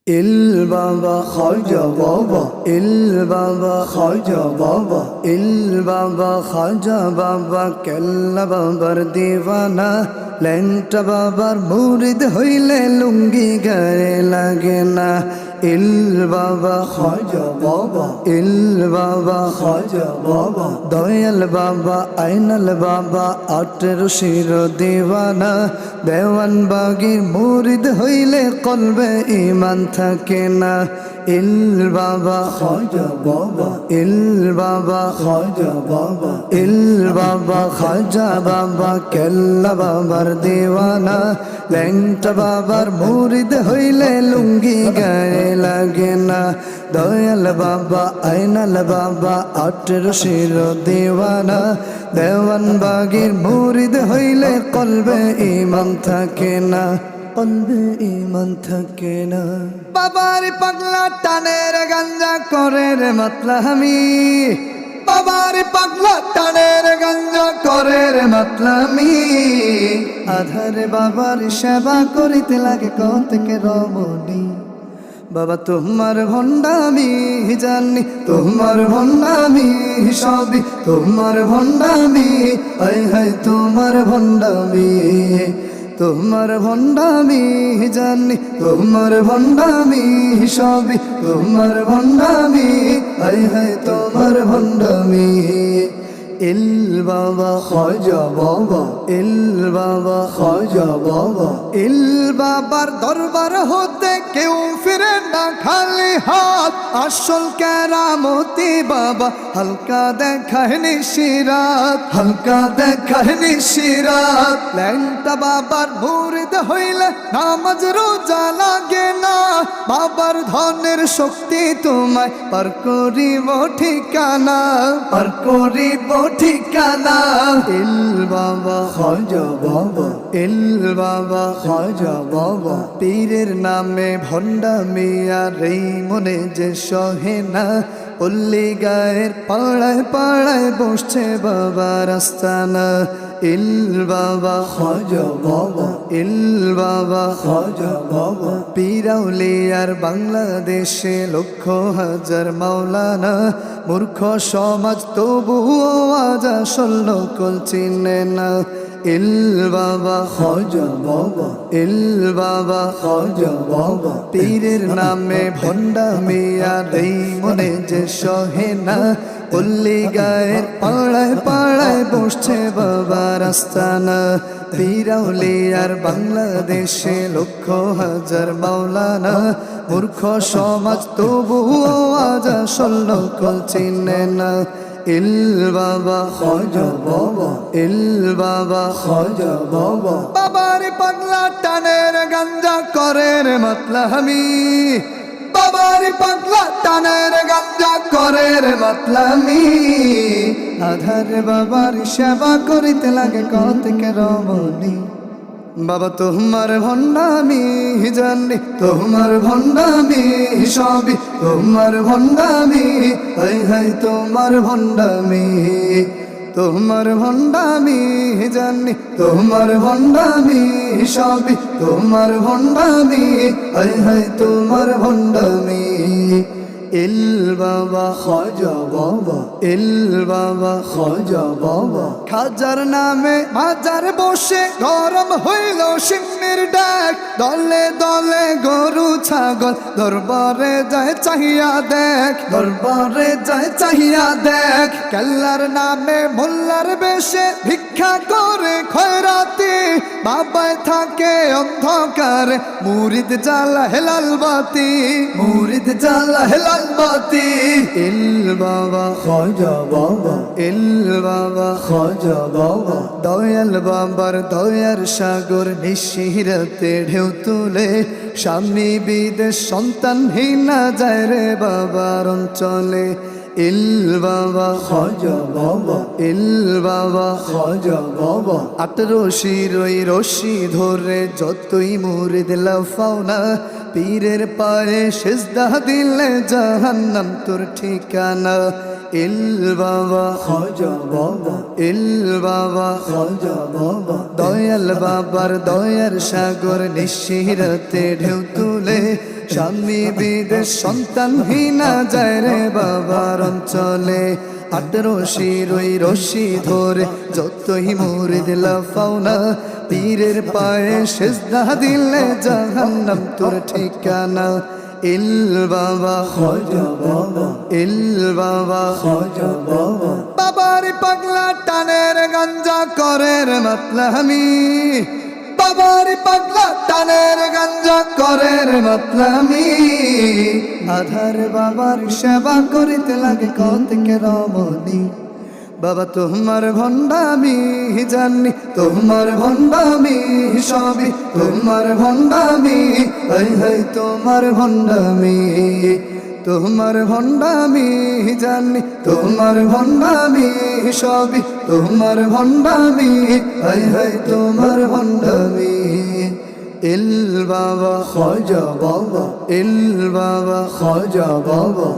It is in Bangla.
ইল বাবা খাজা বাবা, ইল বাবা খাজা বাবা, ইল বাবা খাজা বাবা, কেল্লা বাবার দিওয়ানা। ল্যাংটা বাবার মুরিদ হইলে লুঙ্গি গায়ে লাগে না। ইল বাবা খাজা বাবা, ইল বাবা খাজা বাবা, দয়াল বাবা আইনাল বাবা, 18 শির দিওয়ানা। দেওয়ান বাগির মুরিদ হইলে কলবে ঈমান থাকে না। ইল বাবা খাজা বাবা, ইল বাবা খাজা বাবা, ইল বাবা খাজা বাবা, কেল্লা বাবার দিওয়ানা। ল্যাংটা বাবার মুরিদ হইলে লুঙ্গি গায়ে লাগে না। দয়াল বাবা আইনাল বাবা, 18 শির দিওয়ানা। দেওয়ান বাগির মুরিদ হইলে কলবে ঈমান থাকে না, কলবে ঈমান থাকে না। বাবার পাগলা টানের গাঞ্জা করে রে মাতলামি, বাবার পাগলা টানের গাঞ্জা করে রে মাতলামি। আধারে বাবার সেবা করিতে লাগে কতকে রমণী। বাবা তোমার ভণ্ডামি জানি, তোমার ভণ্ডামি সবই তোমার ভণ্ডামি। হায় হায় তোমার ভণ্ডামি, তোমার ভণ্ডামি জানি, তোমার ভণ্ডামি সবই তোমার ভণ্ডামি। হায় হায় তোমার ভণ্ডামি। ইল বাবা খাজা বাবা, ইল বাবা খাজা বাবা, ইল বাবার দরবার হতে কেউ ফিরে না খালি হাত। আসল কেরামতি বাবা হালকা দেখায় নিশিরাত, হালকা দেখায় নিশিরাত। ল্যাংটা বাবার মুরিদ হইলে নামাজ রোজা লাগে না। বাবার ধনের শক্তি তোমায় পার করিব ঠিকানা, পার করিব ঠিকানা। ইল বাবা খাজা বাবা, ইল বাবা খাজা বাবা, পীরের নামে ভণ্ডামি আর এই মনে যে সহে না। পল্লী গায়ের পাড়ায় পাড়ায় বসছে বাবার আস্তানা। ইল বাবা খাজা বাবা, ইল বাবা খাজা বাবা, পীরাউলিয়ার বাংলাদেশে লক্ষ হাজার মাওলানা। মূর্খ সমাজ তবুও আজ আসল নকল চিনে না। ইল বাবা খাজা বাবা, ইল বাবা খাজা বাবা, পীরের নামে ভণ্ডামি আর এই মনে যে সহে না। পল্লী গায়ের পাড়ায় পাড়ায় বসছে বাবার আস্তানা। পীরাউলিয়ার বাংলাদেশে লক্ষ হাজার মাওলানা। মূর্খ সমাজ তবুও আজ আসল নকল চিনে না। ইল বাবা খাজা বাবা, ইল বাবা খাজা বাবা, বাবার পাগলা টানের গাঞ্জা করে রে মাতলামি। বাবার পাগলা টানের গাঞ্জা করে রে মাতলামি। আধারে বাবার সেবা করিতে লাগে কতকে রমণী। বাবা তোমার ভণ্ডামি জানি, তোমার ভণ্ডামি সবই তোমার ভণ্ডামি। হায় হায় তোমার ভণ্ডামি, তোমার ভণ্ডামি জানি, তোমার ভণ্ডামি সবই তোমার ভণ্ডামি। হায় হায় তোমার ভণ্ডামি। ইল বাবা খাজা বাবা, ইল বাবা খাজা বাবা, খাজার নামে মাজার বসে গরম হইল সিংহের ডাক। দলে দলে গরু ছাগল দরবারে যায় চাহিয়া দেখ, দরবারে যায় চাহিয়া দেখ। কেল্লার নামে মোল্লার বেশে ভিক্ষা করে খয়রাতি। বাবায় থাকে অন্ধকার মুরিদ জ্বালা হেলাল বাতি, মুরিদ জ্বালা হেলাল বাতি। ইল বাবা খাজা বাবা, ইল বাবা খাজা বাবা, দয়াল বাবার দয়ার সাগর নিশিরাতে ঢেউ তুলে। স্বামী বিদেশ সন্তানহীনা যায় রে বাবার অঞ্চলে। ইল বাবা খাজা বাবা, ইল বাবা খাজা বাবা, 18 শির ওই রশি ধরে যতই মুরিদ লাফাও না। পীরের পায়ে সিজদা দিলে জাহান্নাম তোর ঠিকানা। ইল বাবা খাজা বাবা, ইল বাবা খাজা বাবা, দয়াল বাবার দয়ার সাগর নিশিরাতে ঢেউ তুলে। স্বামী বিদেশ সন্তানহীনা যায় রে বাবার অঞ্চলে 18 ওই রশি ধরে যতই মুরিদ লাফাও না পীরের পায়ে সেজদা দিলে জাহান্নাম তোর ঠিকানা ইল বাবা খাজা বাবা ইল বাবা খাজা বাবা বাবার পাগলা টানের গাঞ্জা করের মাতলামি বাবার পাগলা টানের গাঞ্জা করের মাতলামি আধার বাবার সেবা করিতে লাগে কতকে রমণী বাবা তোমার ভণ্ডামি জানি তোমার ভণ্ডামি সবই তোমার ভণ্ডামি হাই হাই তোমার ভণ্ডামি তোমার ভণ্ডামি জানি তোমার ভণ্ডামি সবই তোমার ভণ্ডামি হাই হাই তোমার ভণ্ডামি ইল বাবা খাজা বাবা ইল বাবা খাজা বাবা